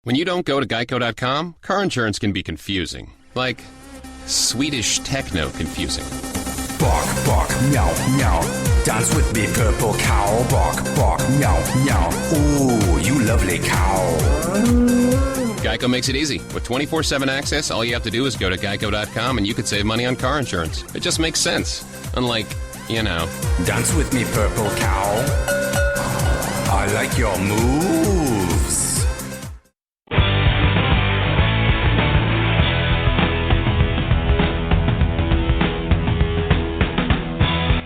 When you don't go to Geico.com, car insurance can be confusing. Like Swedish techno confusing. Bark, bark, meow, meow. Dance with me, purple cow. Bark, bark, meow, meow. Ooh, you lovely cow. Geico makes it easy. With 24/7 access, all you have to do is go to Geico.com and you could save money on car insurance. It just makes sense. Unlike, Dance with me, purple cow. I like your moves.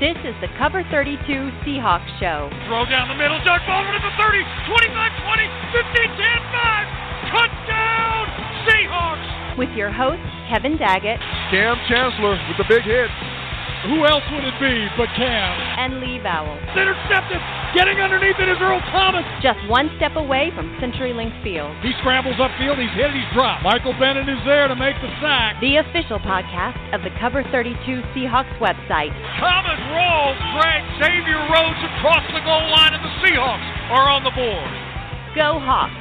This is the Cover32 Seahawks Show. Throw down the middle, Doug Baldwin at the 30, 25, 20, 15, 10, 5. Touchdown, Seahawks! With your host, Kevin Daggett. Cam Chancellor with the big hit. Who else would it be but Cam? And Lee Vowell. Intercepted! Getting underneath it is Earl Thomas! Just one step away from CenturyLink Field. He scrambles upfield, he's hit, he's dropped. Michael Bennett is there to make the sack. The official podcast of the Cover32 Seahawks website. Thomas rolls, drags Xavier Rhodes across the goal line, and the Seahawks are on the board. Go Hawks!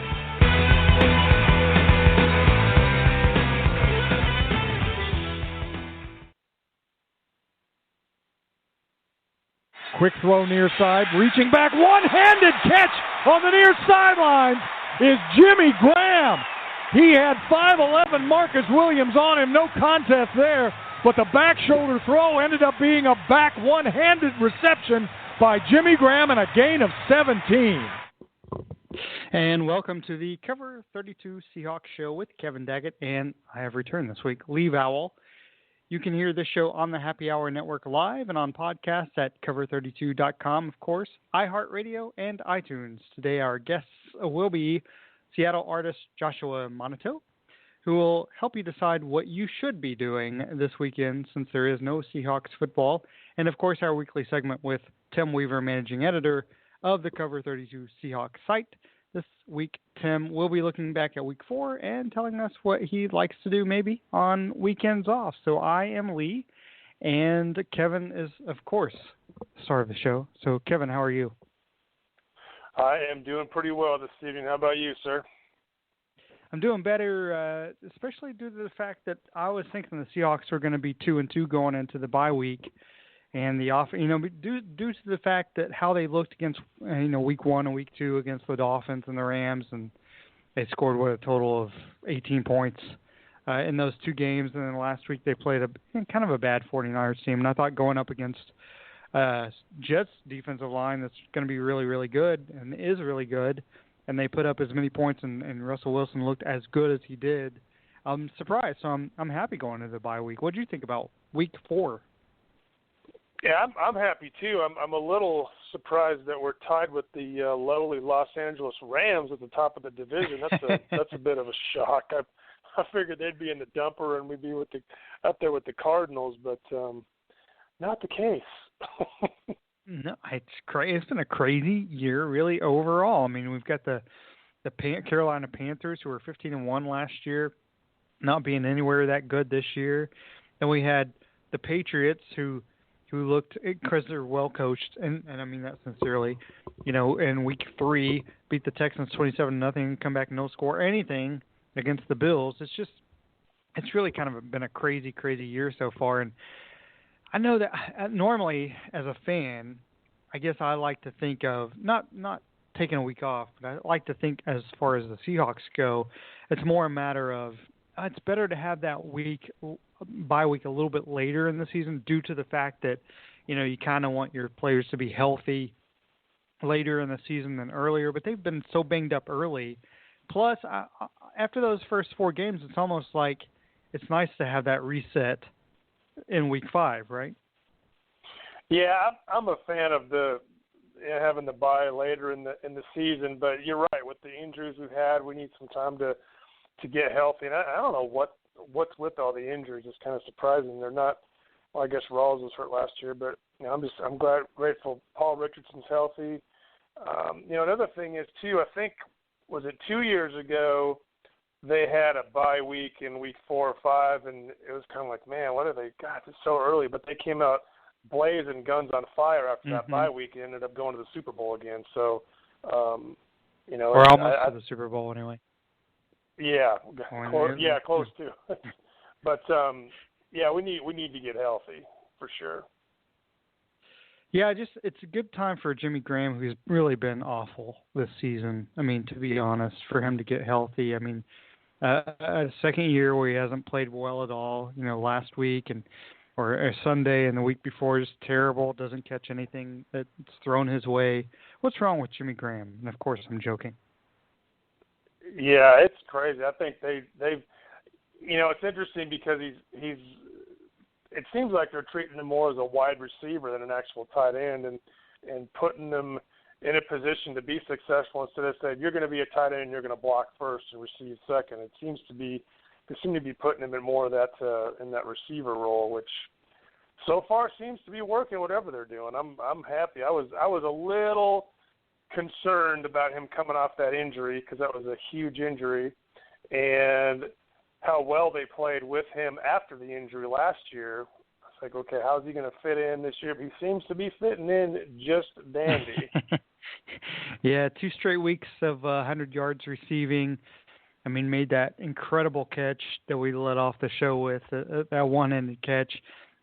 Quick throw near side, reaching back, one-handed catch on the near sideline is Jimmy Graham. He had 5'11" Marcus Williams on him, no contest there, but the back shoulder throw ended up being a back one-handed reception by Jimmy Graham and a gain of 17. And welcome to the Cover32 Seahawks Show with Kevin Daggett, and I have returned this week, Lee Vowell. You can hear this show on the Happy Hour Network live and on podcasts at cover32.com, of course, iHeartRadio, and iTunes. Today our guests will be Seattle artist Joshua Monuteaux, who will help you decide what you should be doing this weekend since there is no Seahawks football, and of course our weekly segment with Tim Weaver, managing editor of the Cover32 Seahawks site. This week, Tim will be looking back at Week 4 and telling us what he likes to do maybe on weekends off. So I am Lee, and Kevin is, of course, the star of the show. So, Kevin, how are you? I am doing pretty well this evening. How about you, sir? I'm doing better, especially due to the fact that I was thinking the Seahawks were going to be 2-2 going into the bye week. And the due to the fact that how they looked against, Week 1 and Week 2 against the Dolphins and the Rams, and they scored a total of 18 points in those two games. And then last week they played kind of a bad 49ers team. And I thought going up against Jets defensive line that's going to be really, really good and is really good, and they put up as many points and Russell Wilson looked as good as he did. I'm surprised, so I'm happy going into the bye week. What do you think about Week 4? Yeah, I'm happy too. I'm a little surprised that we're tied with the lowly Los Angeles Rams at the top of the division. That's a bit of a shock. I figured they'd be in the dumper and we'd be up there with the Cardinals, but not the case. No, it's been a crazy year, really, overall. I mean, we've got the Carolina Panthers, who were 15-1 last year, not being anywhere that good this year. And we had the Patriots, who looked, because they're well coached, and I mean that sincerely, in Week 3, beat the Texans 27-0, come back no score anything against the Bills. It's really kind of been a crazy, crazy year so far. And I know that normally as a fan, I guess I like to think of not taking a week off, but I like to think as far as the Seahawks go, it's more a matter of it's better to have that bye week a little bit later in the season due to the fact that, you kind of want your players to be healthy later in the season than earlier, but they've been so banged up early. Plus, after those first 4 games, it's almost like it's nice to have that reset in Week 5, right? Yeah, I'm a fan of having the bye later in the season, but you're right. With the injuries we've had, we need some time to get healthy. And I don't know what's with all the injuries. It's kind of surprising. They're not. Well, I guess Rawls was hurt last year, but I'm grateful Paul Richardson's healthy. Another thing is too. I think was it 2 years ago they had a bye week in Week 4 or 5, and it was kind of like, man, what are they? God, it's so early. But they came out blazing, guns on fire after that bye week, and ended up going to the Super Bowl again. So, or almost to the Super Bowl anyway. Yeah, close to. But we need to get healthy for sure. Yeah, it's a good time for Jimmy Graham, who's really been awful this season. I mean, to be honest, for him to get healthy. I mean, a second year where he hasn't played well at all. Last week or a Sunday and the week before is terrible. Doesn't catch anything that's thrown his way. What's wrong with Jimmy Graham? And of course, I'm joking. Yeah, it's crazy. I think they've it's interesting because he's. It seems like they're treating him more as a wide receiver than an actual tight end, and putting them in a position to be successful instead of saying you're going to be a tight end and you're going to block first and receive second. They seem to be putting him in more of that in that receiver role, which so far seems to be working. Whatever they're doing, I'm happy. I was a little concerned about him coming off that injury because that was a huge injury, and how well they played with him after the injury last year. It's like, okay, how's he going to fit in this year? He seems to be fitting in just dandy. Yeah, 2 straight weeks of 100 yards receiving. I mean, made that incredible catch that we led off the show with, that one-handed catch.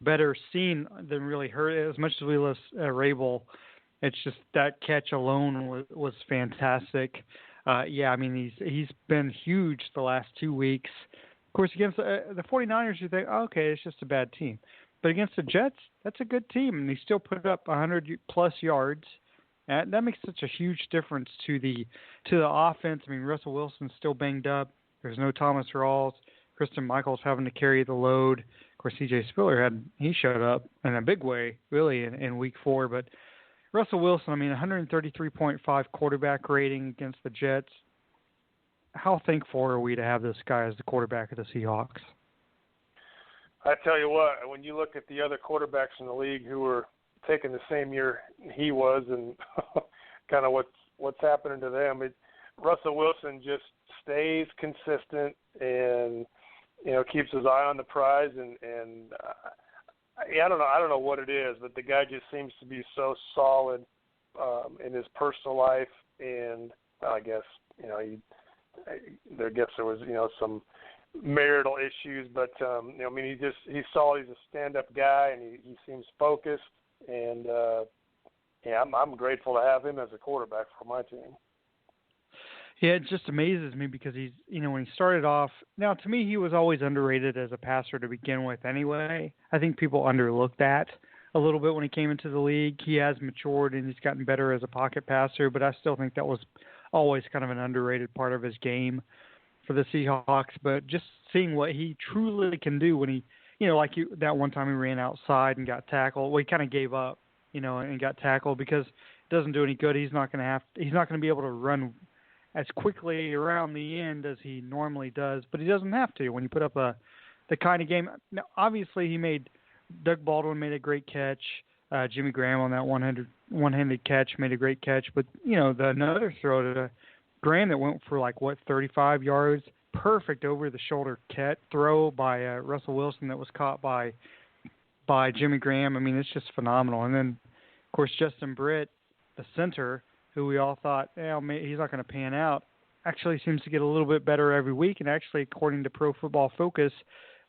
Better seen than really heard. As much as we love Rabel, it's just that catch alone was fantastic. I mean, he's been huge the last 2 weeks. Of course, against the 49ers, you think, okay, it's just a bad team. But against the Jets, that's a good team, and he still put up 100-plus yards. And that makes such a huge difference to the offense. I mean, Russell Wilson's still banged up. There's no Thomas Rawls. Christian Michael's having to carry the load. Of course, C.J. Spiller he showed up in a big way, really, in Week 4. But Russell Wilson, I mean, 133.5 quarterback rating against the Jets. How thankful are we to have this guy as the quarterback of the Seahawks? I tell you what, when you look at the other quarterbacks in the league who were taking the same year he was and kind of what's happening to them, Russell Wilson just stays consistent and keeps his eye on the prize and I don't know what it is, but the guy just seems to be so solid in his personal life, and I guess there was some marital issues, but he's solid. He's a stand-up guy, and he seems focused, and I'm grateful to have him as a quarterback for my team. Yeah, it just amazes me because he's, when he started off, now to me he was always underrated as a passer to begin with anyway. I think people underlooked that a little bit when he came into the league. He has matured and he's gotten better as a pocket passer, but I still think that was always kind of an underrated part of his game for the Seahawks. But just seeing what he truly can do when he, that one time he ran outside and got tackled. Well, he kind of gave up, and got tackled because it doesn't do any good. He's not going to be able to run as quickly around the end as he normally does, but he doesn't have to when you put up the kind of game. Now, obviously, Doug Baldwin made a great catch. Jimmy Graham on that one-handed catch made a great catch, but another throw to Graham that went for 35 yards, perfect over-the-shoulder throw by Russell Wilson that was caught by Jimmy Graham. I mean, it's just phenomenal. And then, of course, Justin Britt, the center, who we all thought, he's not going to pan out, actually seems to get a little bit better every week. And actually, according to Pro Football Focus,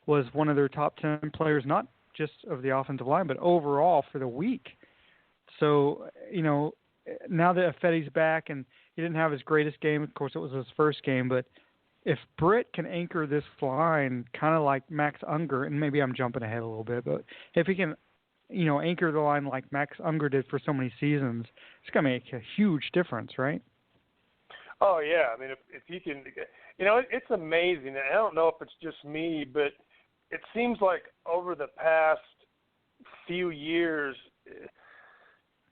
was one of their top 10 players, not just of the offensive line, but overall for the week. So, now that Fetty's back and he didn't have his greatest game, of course, it was his first game, but if Britt can anchor this line kind of like Max Unger, and maybe I'm jumping ahead a little bit, but if he can anchor the line like Max Unger did for so many seasons, it's going to make a huge difference, right? Oh, yeah. I mean, if you can, it's amazing. And I don't know if it's just me, but it seems like over the past few years,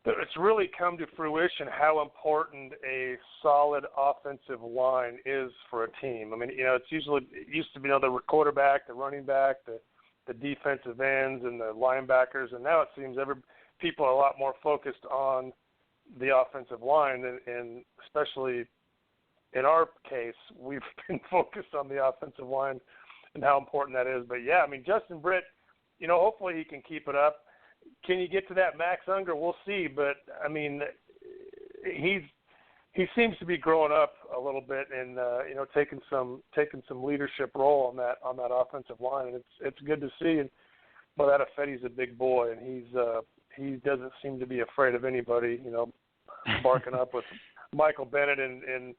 it's really come to fruition how important a solid offensive line is for a team. I mean, it used to be the quarterback, the running back, the defensive ends and the linebackers, and now it seems people are a lot more focused on the offensive line, and especially in our case, we've been focused on the offensive line and how important that is. But, yeah, I mean, Justin Britt, hopefully he can keep it up. Can you get to that Max Unger? We'll see. But, I mean, he seems to be growing up a little bit and taking some leadership role on that offensive line, and it's good to see. And that Ifedi's a big boy, and he doesn't seem to be afraid of anybody. Barking up with Michael Bennett in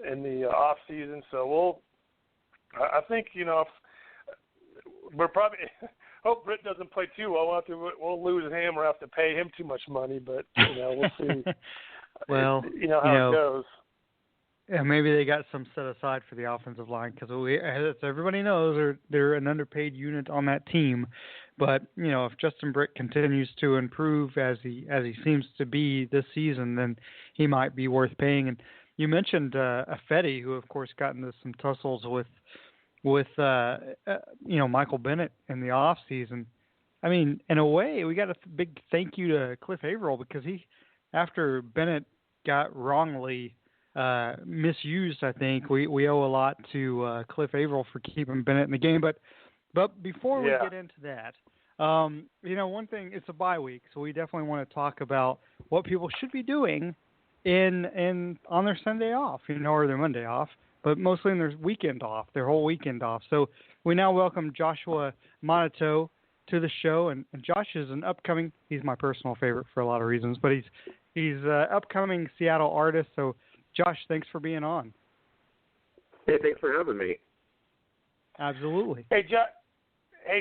the off season. So I think we're probably hope Britt doesn't play too well. We'll lose him or have to pay him too much money, but we'll see. Well, how it goes. Yeah, maybe they got some set aside for the offensive line because as everybody knows, they're an underpaid unit on that team. But if Justin Britt continues to improve as he seems to be this season, then he might be worth paying. And you mentioned Ifedi, who of course got into some tussles with Michael Bennett in the off season. I mean, in a way, we got a big thank you to Cliff Averill because after Bennett got wrongly misused, I think we owe a lot to Cliff Averill for keeping Bennett in the game. But before we get into that, one thing, it's a bye week, so we definitely want to talk about what people should be doing on their Sunday off, or their Monday off, but mostly in their weekend off, their whole weekend off. So we now welcome Joshua Monuteaux to the show, and Josh is he's my personal favorite for a lot of reasons, but he's an upcoming Seattle artist. So Josh, thanks for being on. Hey, thanks for having me. Absolutely. Hey,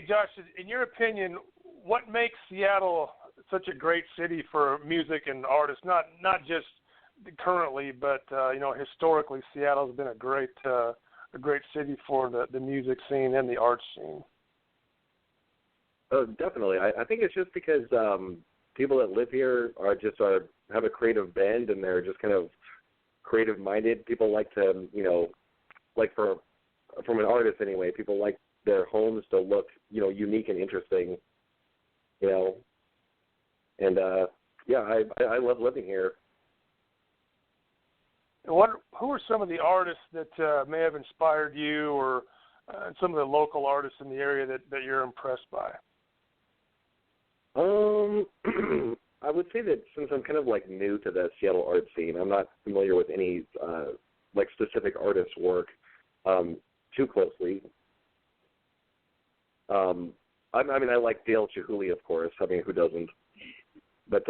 Josh, in your opinion, what makes Seattle such a great city for music and artists? Not just currently, but historically, Seattle's been a great city for the music scene and the arts scene. Oh, definitely. I think it's just because people that live here have a creative bend and they're just kind of creative-minded. People like to, from an artist anyway, people like their homes to look, unique and interesting, And I love living here. Who are some of the artists that may have inspired you, or some of the local artists in the area that you're impressed by? I would say that since I'm kind of new to the Seattle art scene, I'm not familiar with any specific artist's work too closely. I like Dale Chihuly, of course. I mean, who doesn't? But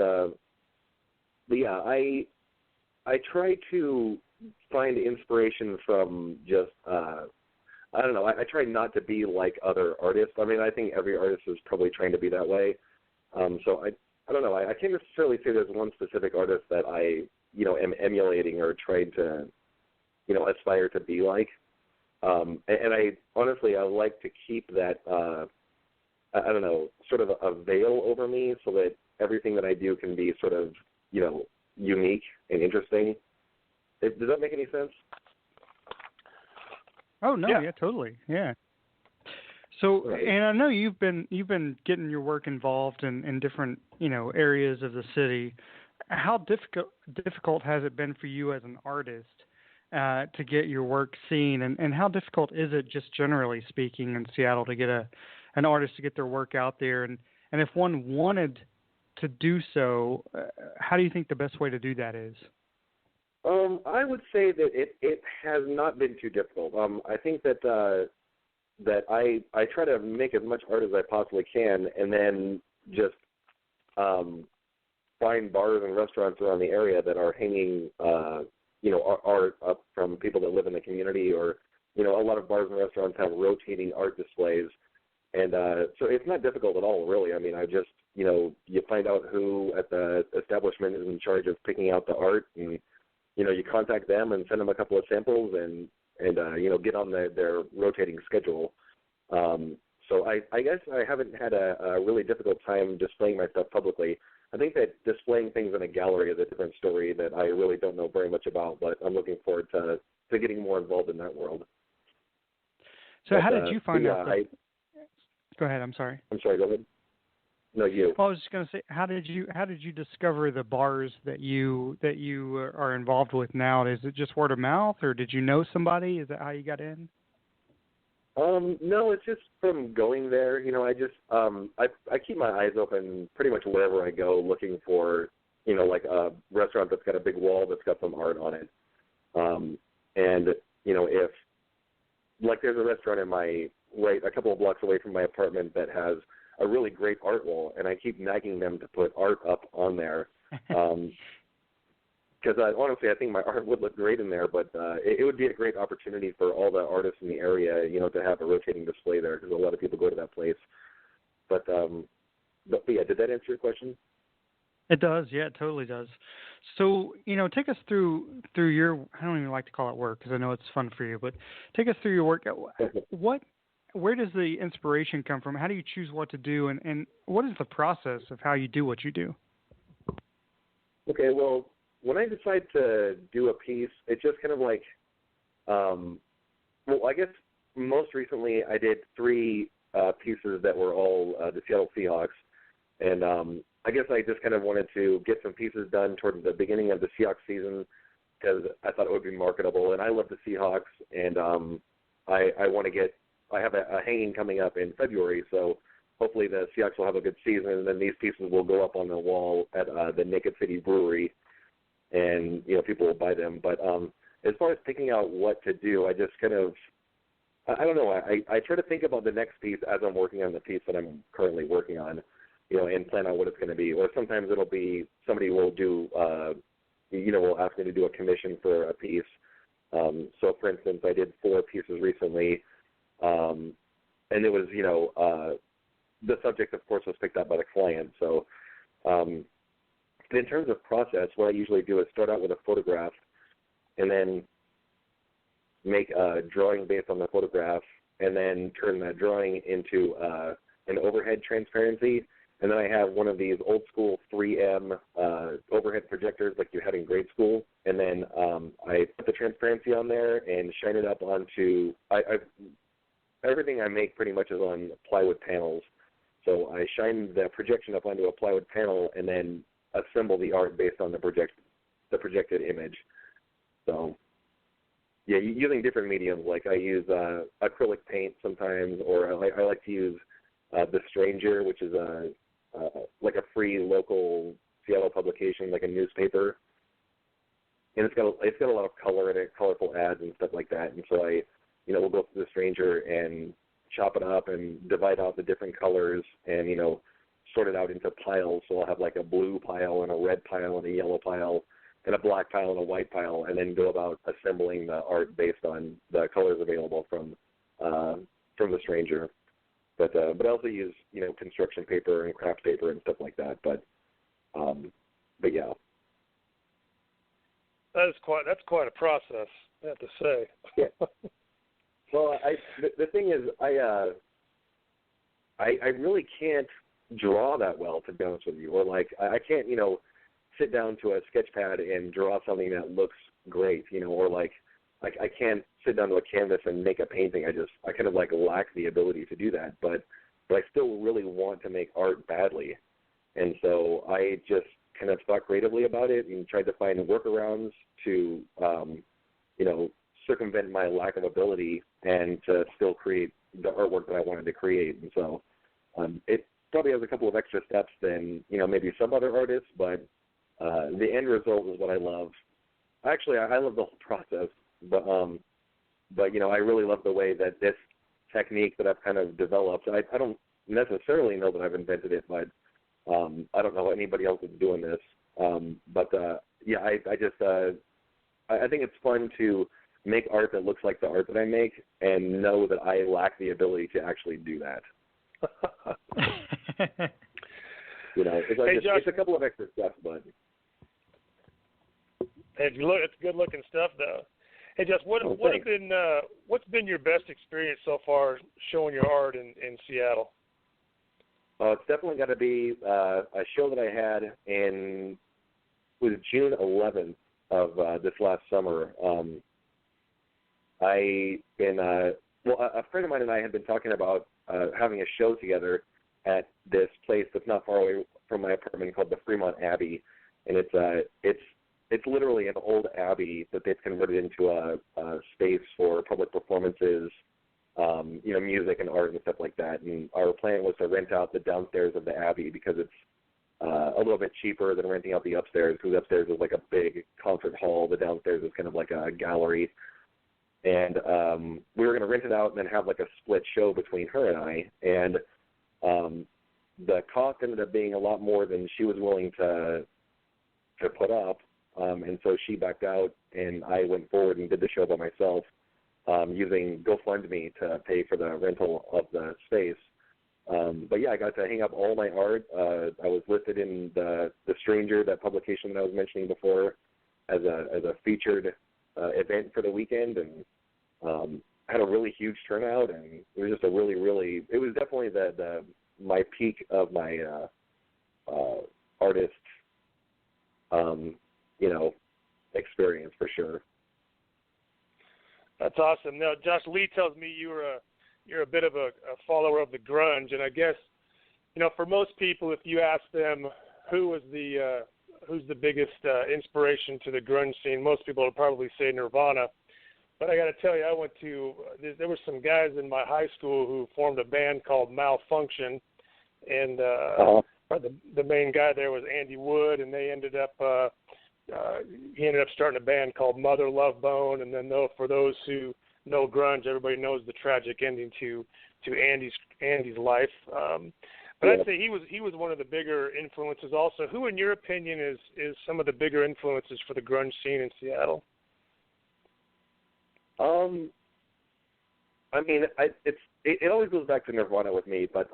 yeah, I try to find inspiration from just I don't know. I try not to be like other artists. I mean, I think every artist is probably trying to be that way. So I don't know. I can't necessarily say there's one specific artist that I am emulating or trying to aspire to be like. And I honestly I like to keep that I don't know, sort of a veil over me so that everything that I do can be sort of unique and interesting. Does that make any sense? Oh no, yeah totally, yeah. So, right. And I know you've been getting your work involved in different areas of the city. How difficult has it been for you as an artist to get your work seen, and how difficult is it, just generally speaking, in Seattle to get an artist to get their work out there? And if one wanted to do so, how do you think the best way to do that is? I would say that it has not been too difficult. I think that I try to make as much art as I possibly can, and then just find bars and restaurants around the area that are hanging art up from people that live in the community, or a lot of bars and restaurants have rotating art displays, and so it's not difficult at all, really. I mean, I just you find out who at the establishment is in charge of picking out the art, and you contact them and send them a couple of samples, and get on their rotating schedule. So I guess I haven't had a really difficult time displaying my stuff publicly. I think that displaying things in a gallery is a different story that I really don't know very much about, but I'm looking forward to getting more involved in that world. So how did you find out? Go ahead. I'm sorry. I'm sorry. Go ahead. No, you. Well, I was just going to say, how did you discover the bars that you are involved with now? Is it just word of mouth, or did you know somebody? Is that how you got in? No, it's just from going there. I just I keep my eyes open pretty much wherever I go, looking for like a restaurant that's got a big wall that's got some art on it. And, if, like, there's a restaurant a couple of blocks away from my apartment that has a really great art wall, and I keep nagging them to put art up on there. Because honestly, I think my art would look great in there, but it would be a great opportunity for all the artists in the area, to have a rotating display there, because a lot of people go to that place. But yeah, did that answer your question? It does, yeah, it totally does. So, take us through your, I don't even like to call it work because I know it's fun for you, but take us through your work. Where does the inspiration come from? How do you choose what to do, and what is the process of how you do what you do? Okay, well, when I decide to do a piece, it's just kind of like, I guess most recently I did 3 pieces that were all the Seattle Seahawks, and I guess I just kind of wanted to get some pieces done towards the beginning of the Seahawks season because I thought it would be marketable, and I love the Seahawks, and I have a hanging coming up in February, so hopefully the Seahawks will have a good season, and then these pieces will go up on the wall at the Naked City Brewery, and, people will buy them. But as far as picking out what to do, I just kind of, I don't know, I try to think about the next piece as I'm working on the piece that I'm currently working on, and plan out what it's going to be. Or sometimes it'll be somebody will do, will ask me to do a commission for a piece. So, for instance, I did 4 pieces recently, and it was, the subject, of course, was picked up by the client. So in terms of process, what I usually do is start out with a photograph and then make a drawing based on the photograph and then turn that drawing into an overhead transparency. And then I have one of these old school 3M overhead projectors like you had in grade school. And then I put the transparency on there and shine it up onto everything I make pretty much is on plywood panels. So I shine the projection up onto a plywood panel and then assemble the art based on the projected image. So, yeah, using different mediums. Like I use acrylic paint sometimes, or I like to use The Stranger, which is like a free local Seattle publication, like a newspaper. And it's got a lot of color in it, colorful ads and stuff like that. And so we'll go through The Stranger and chop it up and divide out the different colors and, sort it out into piles. So I'll have like a blue pile and a red pile and a yellow pile and a black pile and a white pile, and then go about assembling the art based on the colors available from The Stranger. But I also use, construction paper and craft paper and stuff like that. But yeah. That's quite a process, I have to say. Yeah. Well, the thing is, I really can't draw that well, to be honest with you. Or like I can't, sit down to a sketch pad and draw something that looks great, or like I can't sit down to a canvas and make a painting. I kind of like lack the ability to do that, but I still really want to make art badly. And so I just kind of thought creatively about it and tried to find workarounds to, circumvent my lack of ability and to still create the artwork that I wanted to create. And so it probably has a couple of extra steps than, maybe some other artists, but the end result is what I love. Actually, I love the whole process, but I really love the way that this technique that I've kind of developed, I don't necessarily know that I've invented it, but I don't know anybody else is doing this. I think it's fun to make art that looks like the art that I make and know that I lack the ability to actually do that. It's a couple of extra steps, but it's good looking stuff, though. Hey, Jess, what's been your best experience so far showing your art in Seattle? It's definitely got to be a show that I had was June 11th of this last summer. A friend of mine and I had been talking about having a show together at this place that's not far away from my apartment called the Fremont Abbey, and it's literally an old abbey that they've converted into a space for public performances, music and art and stuff like that. And our plan was to rent out the downstairs of the abbey because a little bit cheaper than renting out the upstairs, because the upstairs is like a big concert hall. The downstairs is kind of like a gallery. And we were going to rent it out and then have like a split show between her and I. And the cost ended up being a lot more than she was willing to put up. And so she backed out, and I went forward and did the show by myself, using GoFundMe to pay for the rental of the space. But yeah, I got to hang up all my art. I was listed in the Stranger, that publication that I was mentioning before, as a featured event for the weekend, and had a really huge turnout, and it was just a really, really, it was definitely my peak of my artist, experience for sure. That's awesome. Now, Josh, Lee tells me you're a bit of a follower of the grunge, and I guess, for most people, if you ask them who's the biggest inspiration to the grunge scene, most people would probably say Nirvana. But I got to tell you, there were some guys in my high school who formed a band called Malfunction, and the main guy there was Andy Wood, and they ended up he ended up starting a band called Mother Love Bone, and then for those who know grunge, everybody knows the tragic ending to Andy's life. But I'd say he was one of the bigger influences also. Who, in your opinion, is some of the bigger influences for the grunge scene in Seattle? It always goes back to Nirvana with me, but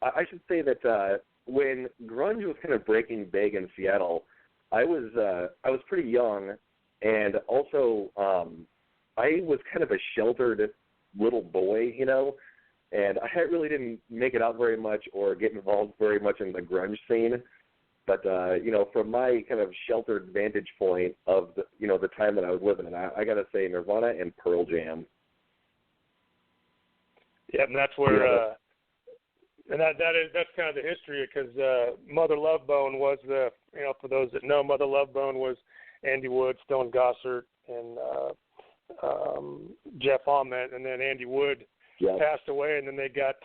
I should say that when grunge was kind of breaking big in Seattle, I was pretty young, and also I was kind of a sheltered little boy, and I really didn't make it out very much or get involved very much in the grunge scene. But, from my kind of sheltered vantage point of the time that I was living in, I got to say Nirvana and Pearl Jam. Yeah, and that's where, that's kind of the history, because Mother Love Bone was for those that know, Mother Love Bone was Andy Wood, Stone Gossard, and Jeff Ament, and then Andy Wood passed away, and then they got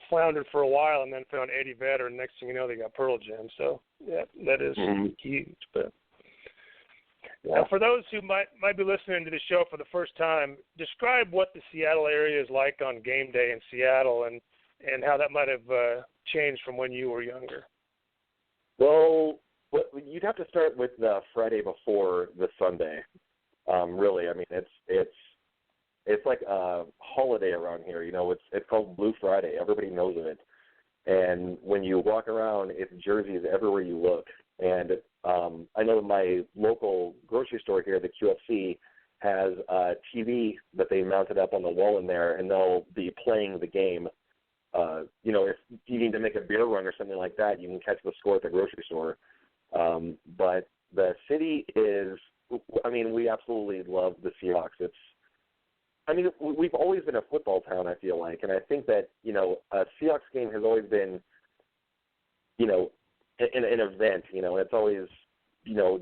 floundered for a while, and then found Eddie Vedder, and next thing you know, they got Pearl Jam. So yeah, that is huge. But now, for those who might be listening to the show for the first time, describe what the Seattle area is like on game day in Seattle, and how that might have changed from when you were younger. Well, you'd have to start with the Friday before the Sunday. Really, I mean, it's like a holiday around here. It's called Blue Friday. Everybody knows of it. And when you walk around, it's jerseys everywhere you look. And I know my local grocery store here, the QFC, has a TV that they mounted up on the wall in there, and they'll be playing the game. If you need to make a beer run or something like that, you can catch the score at the grocery store. But the city is, we absolutely love the Seahawks. We've always been a football town, I feel like, and I think that, a Seahawks game has always been, an event. It's always,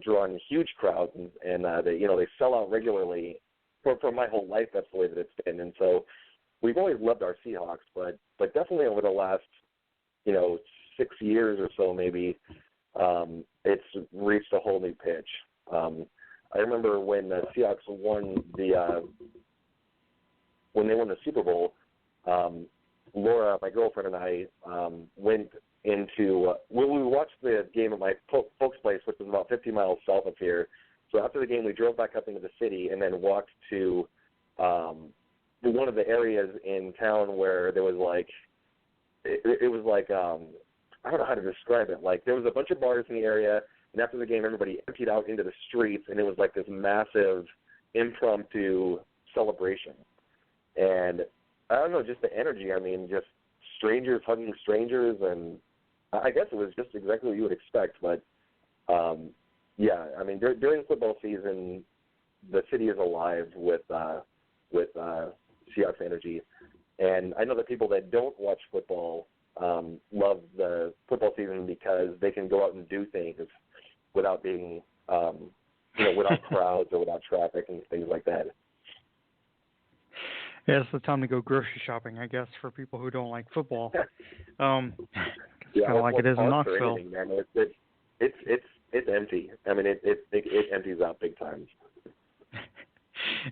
drawn huge crowds, and they sell out regularly. For my whole life, that's the way that it's been, and so we've always loved our Seahawks, but definitely over the last, 6 years or so, maybe, it's reached a whole new pitch. I remember when the Seahawks won when they won the Super Bowl, Laura, my girlfriend, and I went into we watched the game at my folks' place, which was about 50 miles south of here. So after the game, we drove back up into the city and then walked to one of the areas in town where there was it was like I don't know how to describe it. Like, there was a bunch of bars in the area, and after the game, everybody emptied out into the streets, and it was like this massive impromptu celebration. And I don't know, just the energy. Just strangers hugging strangers, and I guess it was just exactly what you would expect. But during football season, the city is alive with Seahawks energy. And I know that people that don't watch football love the football season because they can go out and do things without being, without crowds or without traffic and things like that. Yeah, it's the time to go grocery shopping, I guess, for people who don't like football. kind of like it is in Knoxville. Anything, man. It's empty. I mean, it empties out big time.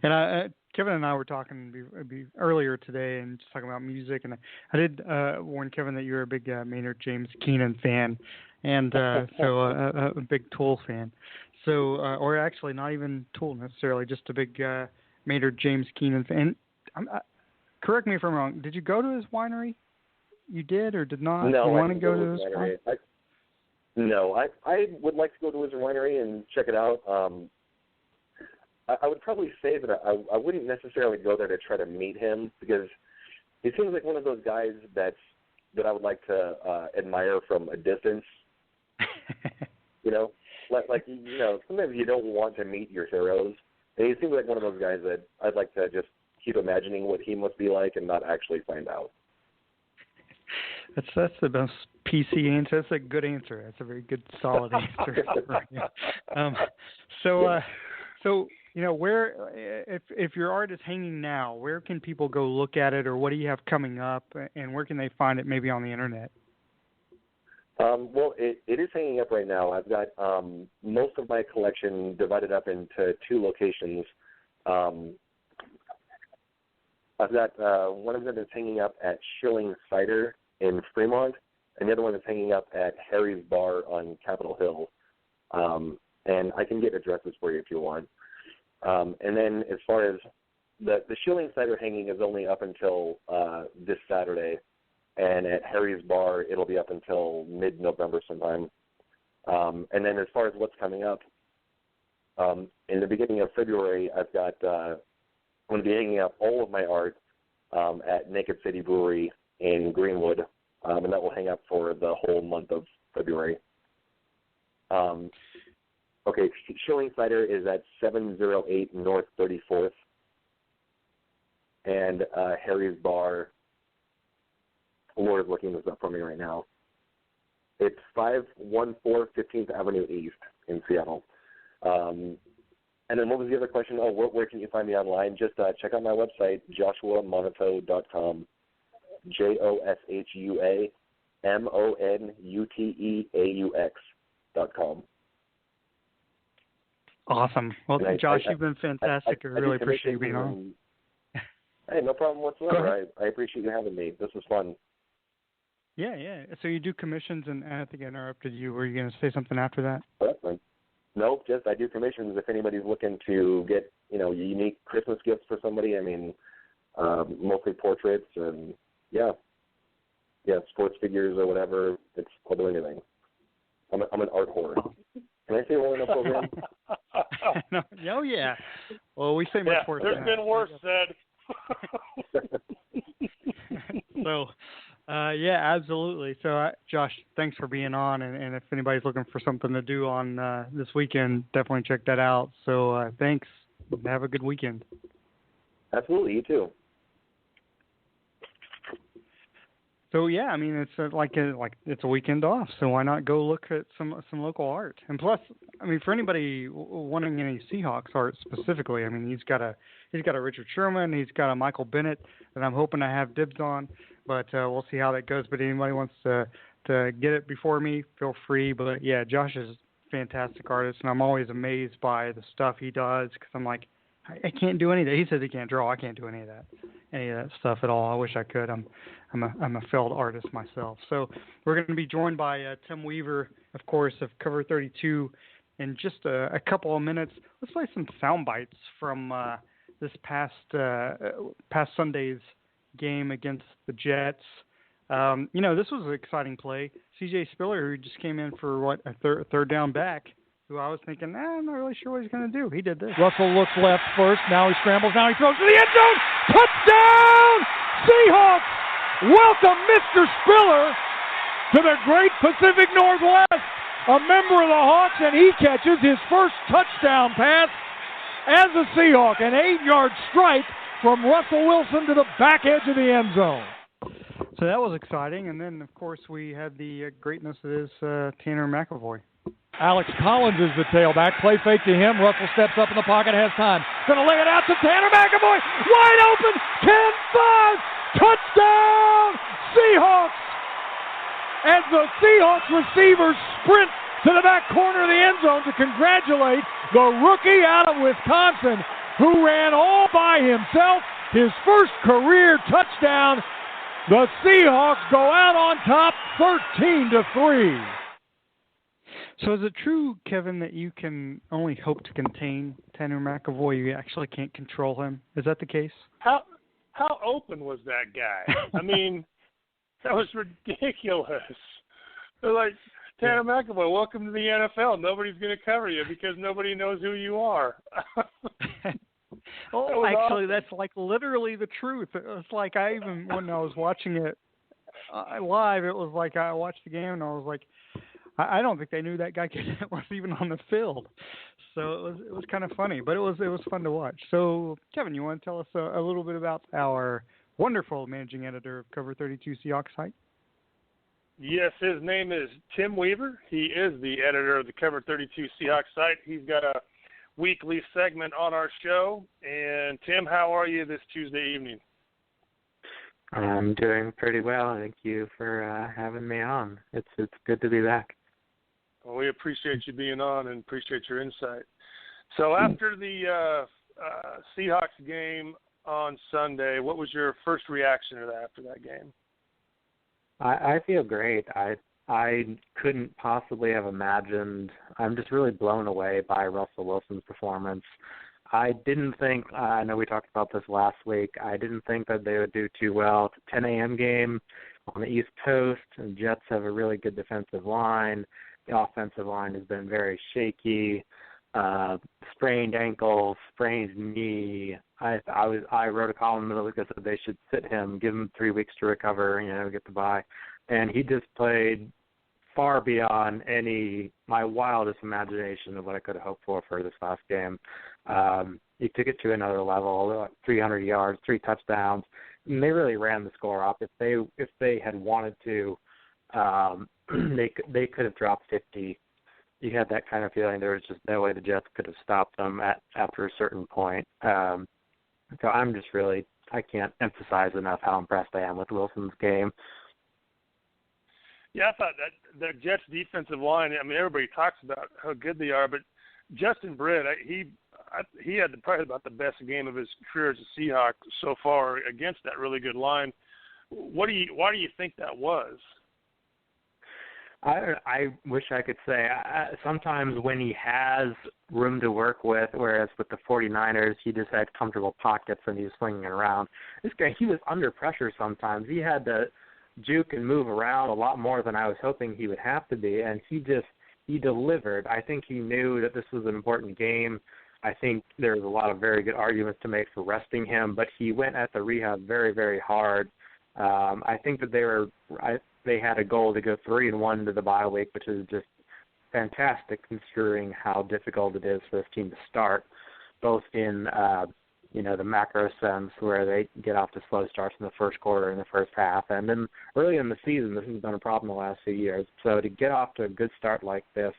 And Kevin and I were talking earlier today and just talking about music, and I did warn Kevin that you're a big Maynard James Keenan fan, and so a big Tool fan. So, or actually not even Tool necessarily, just a big Maynard James Keenan fan. Correct me if I'm wrong. Did you go to his winery? You did or did not? No, you want to go to his winery. I would like to go to his winery and check it out. I would probably say that I wouldn't necessarily go there to try to meet him, because he seems like one of those guys that I would like to admire from a distance. Sometimes you don't want to meet your heroes. And he seems like one of those guys that I'd like to just keep imagining what he must be like and not actually find out. That's the best PC answer. That's a good answer. That's a very good, solid answer. So where, if your art is hanging now, where can people go look at it, or what do you have coming up, and where can they find it? Maybe on the internet. Well, it is hanging up right now. I've got most of my collection divided up into 2 locations. I've got one of them that's hanging up at Schilling Cider in Fremont, and the other one that's hanging up at Harry's Bar on Capitol Hill. And I can get addresses for you if you want. And then as far as the Schilling Cider hanging is only up until this Saturday, and at Harry's Bar it'll be up until mid-November sometime. And then as far as what's coming up, in the beginning of February, I've got I'm going to be hanging up all of my art at Naked City Brewery in Greenwood, and that will hang up for the whole month of February. Okay, Schilling Cider is at 708 North 34th, and Harry's Bar, Laura's looking this up for me right now. It's 514 15th Avenue East in Seattle. And then what was the other question? Oh, where can you find me online? Just check out my website, joshuamonuteaux.com, JOSHUAMONUTEAUX.com. Awesome. Well, Josh, you've been fantastic. I really appreciate you being on. Hey, no problem whatsoever. I appreciate you having me. This was fun. Yeah. So you do commissions, and I think I interrupted you. Were you going to say something after that? That's fine. Nope, just I do commissions if anybody's looking to get, unique Christmas gifts for somebody. I mean, mostly portraits and, sports figures or whatever. I'll do anything. I'm an art whore. Can I say we're in a program? No, oh, yeah. Well, we say much worse. There's been worse said. So, absolutely. So, Josh, thanks for being on. And if anybody's looking for something to do on this weekend, definitely check that out. So, thanks. Have a good weekend. Absolutely. You too. So I mean, it's it's a weekend off, so why not go look at some local art? And plus, I mean, for anybody wanting any Seahawks art specifically, I mean, he's got a Richard Sherman, he's got a Michael Bennett that I'm hoping I have dibs on, but we'll see how that goes. But anybody wants to get it before me, feel free. But yeah, Josh is a fantastic artist, and I'm always amazed by the stuff he does, because I'm like, I can't do any of that. He says he can't draw. I can't do any of that stuff at all. I wish I could. I'm a failed artist myself. So we're going to be joined by Tim Weaver, of course, of Cover32, in just a couple of minutes. Let's play some sound bites from this past Sunday's game against the Jets. This was an exciting play. C.J. Spiller, who just came in for a third down back, who I was thinking, I'm not really sure what he's going to do. He did this. Russell looks left first. Now he scrambles. Now he throws to the end zone. Touchdown, Seahawks! Welcome, Mr. Spiller, to the great Pacific Northwest. A member of the Hawks, and he catches his first touchdown pass as a Seahawk. An 8-yard strike from Russell Wilson to the back edge of the end zone. So that was exciting. And then, of course, we had the greatness that is Tanner McAvoy. Alex Collins is the tailback. Play fake to him. Russell steps up in the pocket, has time. Going to lay it out to Tanner McAvoy. Wide open. 10-5. Touchdown, Seahawks. As the Seahawks receivers sprint to the back corner of the end zone to congratulate the rookie out of Wisconsin who ran all by himself, his first career touchdown. The Seahawks go out on top 13-3. So is it true, Kevin, that you can only hope to contain Tanner McEvoy? You actually can't control him. Is that the case? How open was that guy? I mean, that was ridiculous. They're like, Tanner McEvoy, welcome to the NFL. Nobody's going to cover you because nobody knows who you are. Oh, actually, that's like literally the truth. It's like when I was watching it live, it was like I watched the game and I was like, I don't think they knew that guy was even on the field. So it was kind of funny, but it was fun to watch. So, Kevin, you want to tell us a little bit about our wonderful managing editor of Cover32 Seahawks site? Yes, his name is Tim Weaver. He is the editor of the Cover32 Seahawks site. He's got a weekly segment on our show. And, Tim, how are you this Tuesday evening? I'm doing pretty well. Thank you for having me on. It's good to be back. Well, we appreciate you being on and appreciate your insight. So after the Seahawks game on Sunday, what was your first reaction to that after that game? I feel great. I couldn't possibly have imagined. I'm just really blown away by Russell Wilson's performance. I didn't think, I know we talked about this last week, I didn't think that they would do too well. It's a 10 a.m. game on the East Coast, and Jets have a really good defensive line. The offensive line has been very shaky, sprained ankle, sprained knee. I wrote a column in the middle of the week that said they should sit him, give him 3 weeks to recover, get the bye. And he just played far beyond my wildest imagination of what I could have hoped for this last game. He took it to another level, 300 yards, 3 touchdowns, and they really ran the score up. If they had wanted to, they could have dropped 50. You had that kind of feeling. There was just no way the Jets could have stopped them after a certain point. So I'm just really, I can't emphasize enough how impressed I am with Wilson's game. Yeah, I thought that Jets defensive line, I mean, everybody talks about how good they are, but Justin Britt, he had probably about the best game of his career as a Seahawk so far against that really good line. Why do you think that was? I wish I could say. Sometimes when he has room to work with, whereas with the 49ers, he just had comfortable pockets and he was swinging around. This guy, he was under pressure sometimes. He had to juke and move around a lot more than I was hoping he would have to be, and he delivered. I think he knew that this was an important game. I think there was a lot of very good arguments to make for resting him, but he went at the rehab very, very hard. I think that they had a goal to go 3-1 into the bye week, which is just fantastic considering how difficult it is for this team to start, both in the macro sense where they get off to slow starts in the first quarter and the first half, and then early in the season this has been a problem the last few years. So to get off to a good start like this,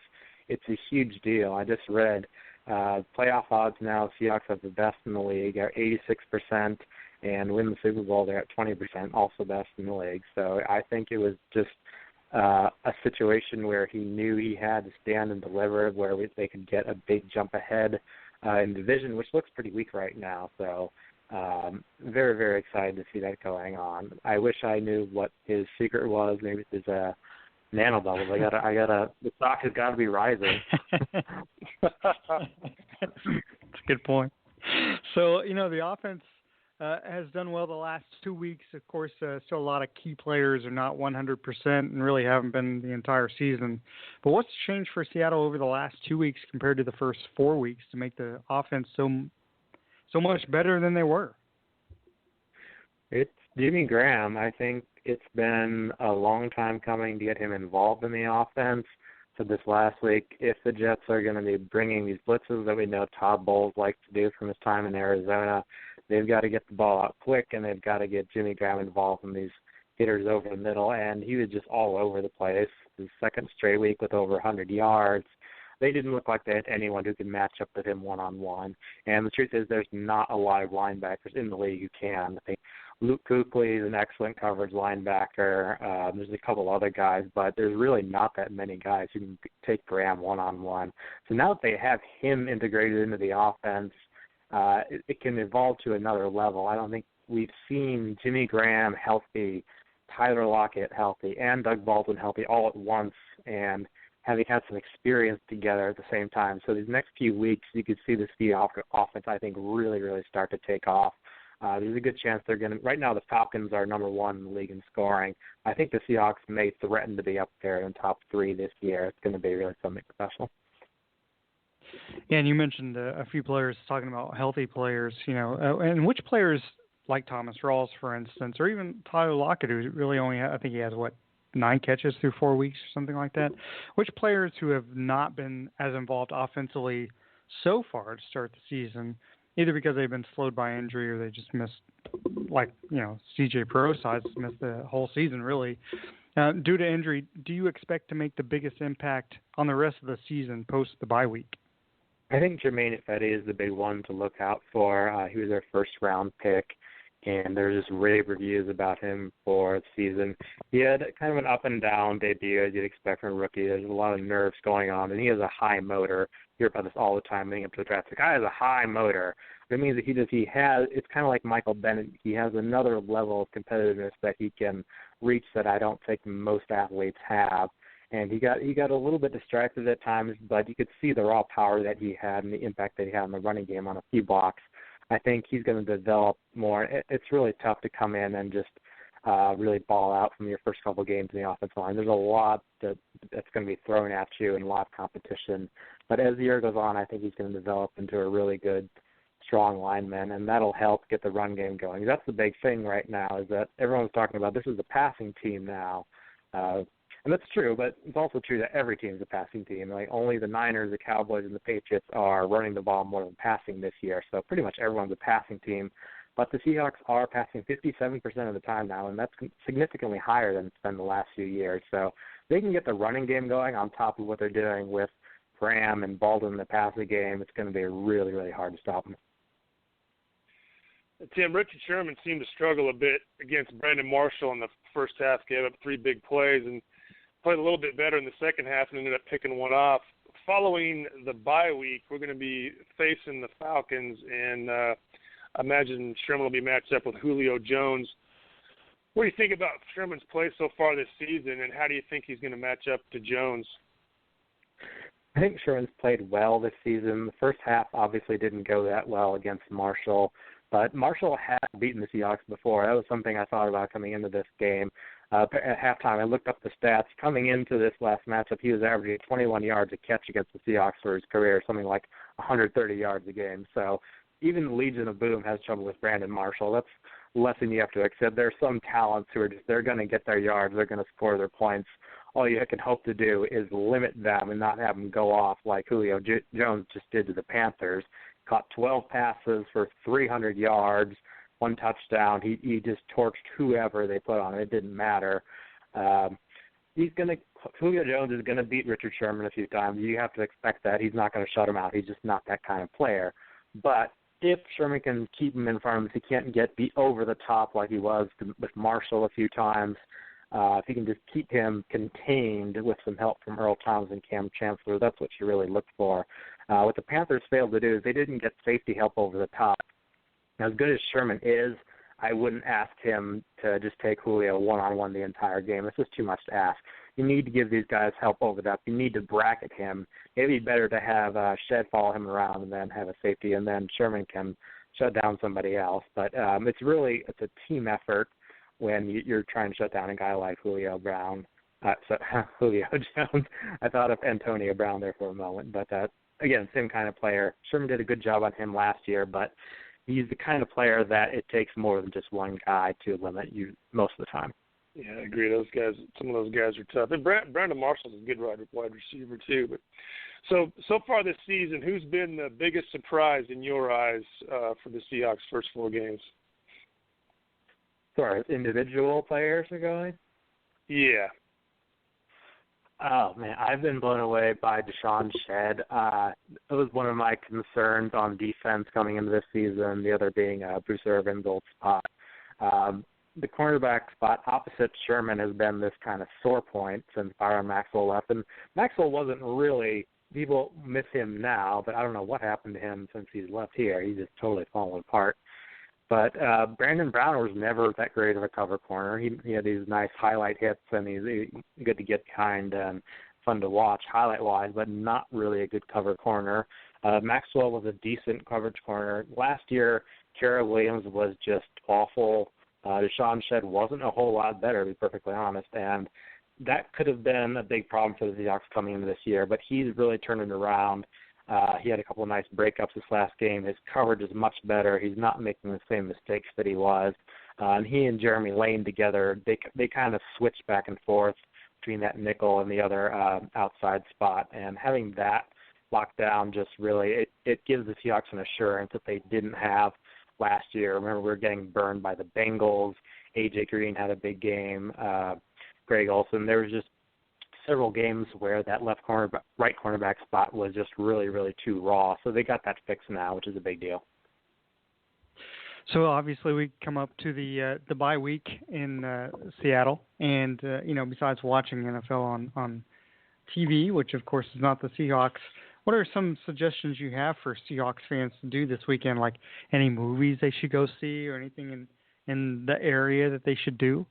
it's a huge deal. I just read playoff odds now. Seahawks have the best in the league, are 86%. And win the Super Bowl, they're at 20%, also best in the league. So I think it was just a situation where he knew he had to stand and deliver, where they could get a big jump ahead in the division, which looks pretty weak right now. So very, very excited to see that going on. I wish I knew what his secret was. Maybe there's a nano bubbles. The stock has got to be rising. That's a good point. So, the offense has done well the last 2 weeks. Of course, still a lot of key players are not 100% and really haven't been the entire season. But what's changed for Seattle over the last 2 weeks compared to the first 4 weeks to make the offense so much better than they were? It's Jimmy Graham. I think it's been a long time coming to get him involved in the offense. So this last week, if the Jets are going to be bringing these blitzes that we know Todd Bowles likes to do from his time in Arizona, they've got to get the ball out quick, and they've got to get Jimmy Graham involved in these hitters over the middle. And he was just all over the place. His second straight week with over 100 yards. They didn't look like they had anyone who could match up with him one-on-one. And the truth is there's not a lot of linebackers in the league who can. Luke Kuechly is an excellent coverage linebacker. There's a couple other guys, but there's really not that many guys who can take Graham one-on-one. So now that they have him integrated into the offense, it can evolve to another level. I don't think we've seen Jimmy Graham healthy, Tyler Lockett healthy, and Doug Baldwin healthy all at once, and having had some experience together at the same time. So these next few weeks, you could see the Seahawks offense, I think, really, really start to take off. There's a good chance they're going to – right now the Falcons are number one in the league in scoring. I think the Seahawks may threaten to be up there in the top 3 this year. It's going to be really something special. Yeah, and you mentioned a few players talking about healthy players, and which players like Thomas Rawls, for instance, or even Tyler Lockett, who really only – I think he has, 9 catches through 4 weeks or something like that. Which players who have not been as involved offensively so far to start the season, either because they've been slowed by injury or they just missed, C.J. Prosise missed the whole season, really. Due to injury, do you expect to make the biggest impact on the rest of the season post the bye week? I think Germain Ifedi is the big one to look out for. He was their first-round pick, and there's just rave reviews about him for the season. He had kind of an up-and-down debut, as you'd expect from a rookie. There's a lot of nerves going on, and he has a high motor. You hear about this all the time leading up to the draft. The guy has a high motor. It means that it's kind of like Michael Bennett. He has another level of competitiveness that he can reach that I don't think most athletes have. And he got a little bit distracted at times, but you could see the raw power that he had and the impact that he had on the running game on a few blocks. I think he's going to develop more. It's really tough to come in and just really ball out from your first couple games in the offensive line. There's a lot that's going to be thrown at you and a lot of competition. But as the year goes on, I think he's going to develop into a really good, strong lineman, and that'll help get the run game going. That's the big thing right now, is that everyone's talking about this is a passing team now. And that's true, but it's also true that every team is a passing team. Like only the Niners, the Cowboys, and the Patriots are running the ball more than passing this year. So pretty much everyone's a passing team. But the Seahawks are passing 57% of the time now, and that's significantly higher than it's been the last few years. So they can get the running game going on top of what they're doing with Graham and Baldwin in the passing game. It's going to be really, really hard to stop them. Tim, Richard Sherman seemed to struggle a bit against Brandon Marshall in the first half, gave up 3 big plays, and played a little bit better in the second half and ended up picking one off. Following the bye week, we're going to be facing the Falcons, and I imagine Sherman will be matched up with Julio Jones. What do you think about Sherman's play so far this season, and how do you think he's going to match up to Jones? I think Sherman's played well this season. The first half obviously didn't go that well against Marshall, but Marshall had beaten the Seahawks before. That was something I thought about coming into this game. At halftime, I looked up the stats. Coming into this last matchup, he was averaging 21 yards a catch against the Seahawks for his career, something like 130 yards a game. So even the Legion of Boom has trouble with Brandon Marshall. That's a lesson you have to accept. There are some talents who are just, they're going to get their yards, they're going to score their points. All you can hope to do is limit them and not have them go off like Julio Jones just did to the Panthers. Caught 12 passes for 300 yards, 1 touchdown. He just torched whoever they put on. It didn't matter. Julio Jones is going to beat Richard Sherman a few times. You have to expect that. He's not going to shut him out. He's just not that kind of player. But if Sherman can keep him in front of him, if he can't get beat over the top like he was with Marshall a few times, if he can just keep him contained with some help from Earl Thomas and Cam Chancellor, that's what you really look for. What the Panthers failed to do is they didn't get safety help over the top. Now, as good as Sherman is, I wouldn't ask him to just take Julio one-on-one the entire game. It's just too much to ask. You need to give these guys help over that. You need to bracket him. Maybe better to have Shed follow him around and then have a safety, and then Sherman can shut down somebody else. But it's a team effort when you're trying to shut down a guy like Julio Jones. I thought of Antonio Brown there for a moment. But, again, same kind of player. Sherman did a good job on him last year, but he's the kind of player that it takes more than just one guy to limit you most of the time. Yeah, I agree. Those guys, some of those guys are tough. And Brandon Marshall's a good wide receiver too. But so far this season, who's been the biggest surprise in your eyes for the Seahawks' first 4 games? Sorry, individual players are going? Yeah. Oh, man, I've been blown away by Deshaun Shedd. It was one of my concerns on defense coming into this season, the other being Bruce Irvin's old spot. The cornerback spot opposite Sherman has been this kind of sore point since Byron Maxwell left. And Maxwell wasn't really, people miss him now, but I don't know what happened to him since he's left here. He's just totally fallen apart. But Brandon Brown was never that great of a cover corner. He had these nice highlight hits, and he's good to get behind and fun to watch highlight-wise, but not really a good cover corner. Maxwell was a decent coverage corner. Last year, Kara Williams was just awful. Deshaun Shedd wasn't a whole lot better, to be perfectly honest, and that could have been a big problem for the Seahawks coming into this year, but he's really turned it around. He had a couple of nice breakups this last game. His coverage is much better. He's not making the same mistakes that he was. And he and Jeremy Lane together, they kind of switch back and forth between that nickel and the other outside spot, and having that locked down just really, it gives the Seahawks an assurance that they didn't have last year. Remember, we were getting burned by the Bengals. A.J. Green had a big game. Greg Olsen. There was just several games where that right cornerback spot was just really, really too raw. So they got that fixed now, which is a big deal. So obviously we come up to the bye week in Seattle, and besides watching NFL on TV, which of course is not the Seahawks, what are some suggestions you have for Seahawks fans to do this weekend? Like any movies they should go see, or anything in the area that they should do?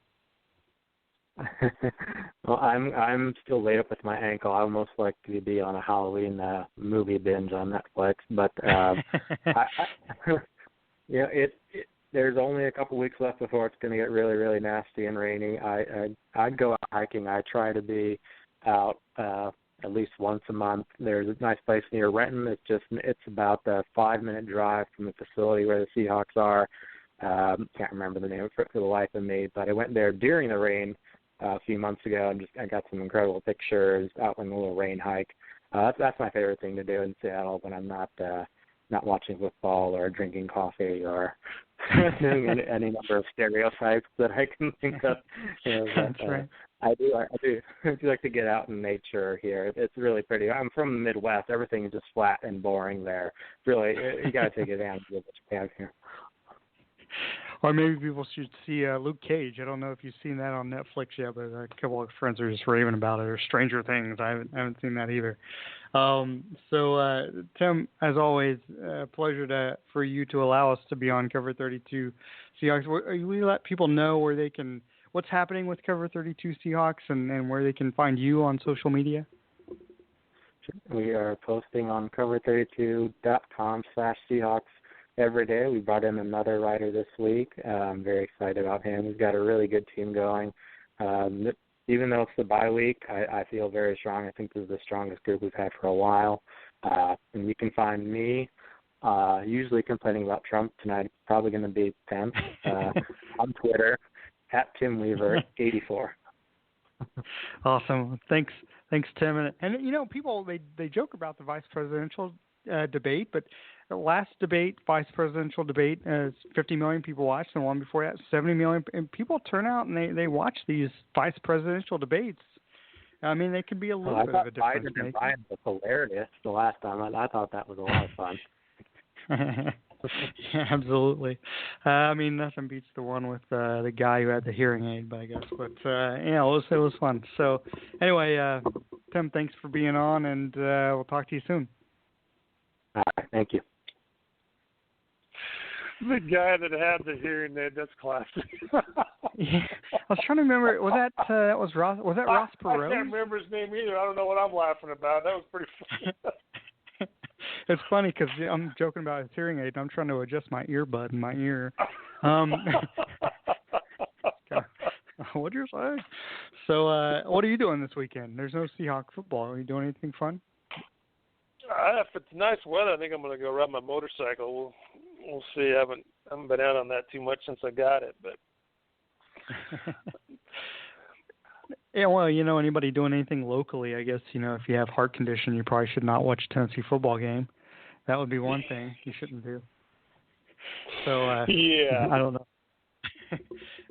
Well, I'm still laid up with my ankle. I almost like to be on a Halloween movie binge on Netflix, but there's only a couple weeks left before it's going to get really, really nasty and rainy. I'd go out hiking. I try to be out at least once a month. There's a nice place near Renton. It's about a 5-minute drive from the facility where the Seahawks are. Can't remember the name for the life of me, but I went there during the rain a few months ago, and I got some incredible pictures out on a little rain hike. That's my favorite thing to do in Seattle when I'm not watching football or drinking coffee or doing any number of stereotypes that I can think of. That's right. I do like to get out in nature here. It's really pretty. I'm from the Midwest. Everything is just flat and boring there. Really, you got to take advantage of what you have here. Or maybe people should see Luke Cage. I don't know if you've seen that on Netflix yet, but a couple of friends are just raving about it. Or Stranger Things. I haven't seen that either. So, Tim, as always, pleasure for you to allow us to be on Cover 32 Seahawks. Will you let people know what's happening with Cover 32 Seahawks and where they can find you on social media? We are posting on cover32.com/Seahawks every day. We brought in another writer this week. I'm very excited about him. We've got a really good team going. Even though it's the bye week, I feel very strong. I think this is the strongest group we've had for a while. And you can find me usually complaining about Trump. Tonight it's probably going to be Pence on Twitter @TimWeaver84. Awesome. Thanks, Tim. And people they joke about the vice presidential debate, but the last vice presidential debate, 50 million people watched, and the one before that, 70 million. And people turn out and they watch these vice presidential debates. I mean, they could be a little bit of a difference. Biden was hilarious the last time. I thought that was a lot of fun. Yeah, absolutely. I mean, nothing beats the one with the guy who had the hearing aid, but I guess. But it was fun. So anyway, Tim, thanks for being on, and we'll talk to you soon. All right, thank you. The guy that had the hearing aid, that's classic. Yeah, I was trying to remember. Was that Ross? Was that Ross Perot? I can't remember his name either. I don't know what I'm laughing about. That was pretty funny. It's funny because I'm joking about his hearing aid, and I'm trying to adjust my earbud in my ear. What'd you say? So, what are you doing this weekend? There's no Seahawk football. Are you doing anything fun? If it's nice weather, I think I'm going to go ride my motorcycle. We'll see. I haven't been out on that too much since I got it, but. Yeah, well, anybody doing anything locally, I guess, if you have heart condition, you probably should not watch a Tennessee football game. That would be one thing you shouldn't do. So, yeah. I don't know.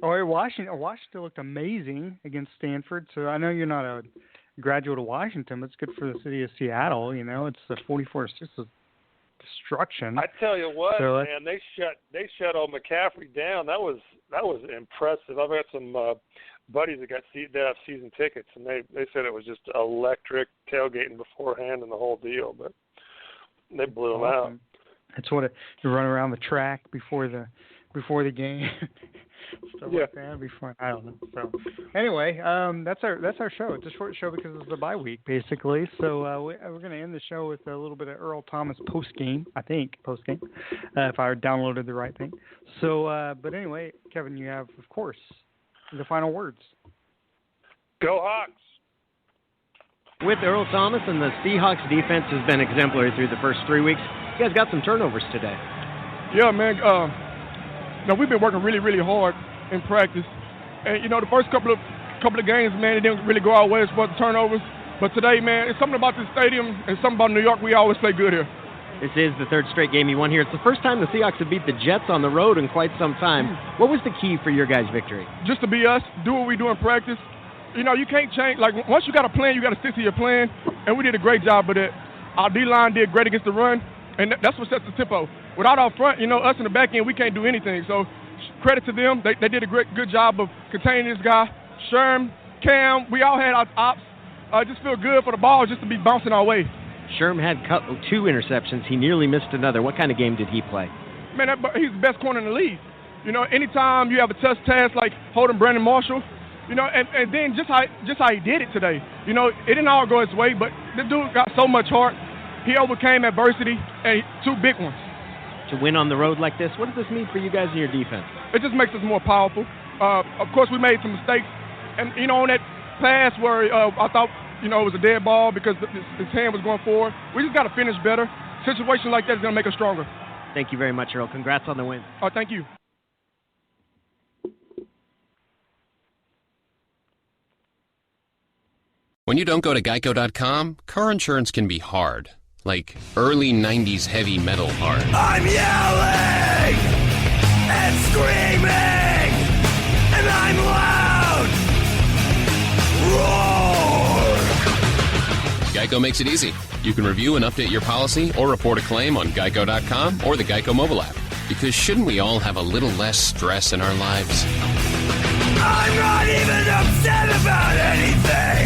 Or Washington looked amazing against Stanford. So I know you're not a graduate of Washington, but it's good for the city of Seattle. It's the 44-6 destruction. I tell you what, So man, they shut old McCaffrey down. That was impressive. I've got some buddies that have season tickets, and they said it was just electric tailgating beforehand and the whole deal. But they blew them out. That's what you run around the track before the game. Stuff like that. It'd be fun. I don't know. So anyway, that's our show. It's a short show because it's the bye week, basically. So we're going to end the show with a little bit of Earl Thomas post game. If I downloaded the right thing. So, but anyway, Kevin, you have, of course, the final words. Go Hawks! With Earl Thomas, and the Seahawks defense has been exemplary through the first 3 weeks. You guys got some turnovers today. Yeah, man. We've been working really, really hard in practice. And, the first couple of games, man, it didn't really go our way as far as turnovers. But today, man, it's something about this stadium and something about New York. We always play good here. This is the third straight game you won here. It's the first time the Seahawks have beat the Jets on the road in quite some time. What was the key for your guys' victory? Just to be us, do what we do in practice. You can't change. Like, once you got a plan, you got to stick to your plan. And we did a great job of that. Our D-line did great against the run, and that's what sets the tempo. Without our front, us in the back end, we can't do anything. So credit to them. They did a good job of containing this guy. Sherm, Cam, we all had our ops. Just feel good for the ball just to be bouncing our way. Sherm had 2 interceptions. He nearly missed another. What kind of game did he play? Man, he's the best corner in the league. Anytime you have a tough task like holding Brandon Marshall, and then just how he did it today. It didn't all go his way, but the dude got so much heart. He overcame adversity, and 2 big ones. To win on the road like this, what does this mean for you guys and your defense? It just makes us more powerful. Of course, we made some mistakes. And, on that pass where I thought, it was a dead ball because his hand was going forward, we just got to finish better. Situations like that is going to make us stronger. Thank you very much, Earl. Congrats on the win. Thank you. When you don't go to Geico.com, car insurance can be hard. Like early 90s heavy metal hard. I'm yelling and screaming, and I'm loud. Roar! Geico makes it easy. You can review and update your policy or report a claim on Geico.com or the Geico mobile app. Because shouldn't we all have a little less stress in our lives? I'm not even upset about anything.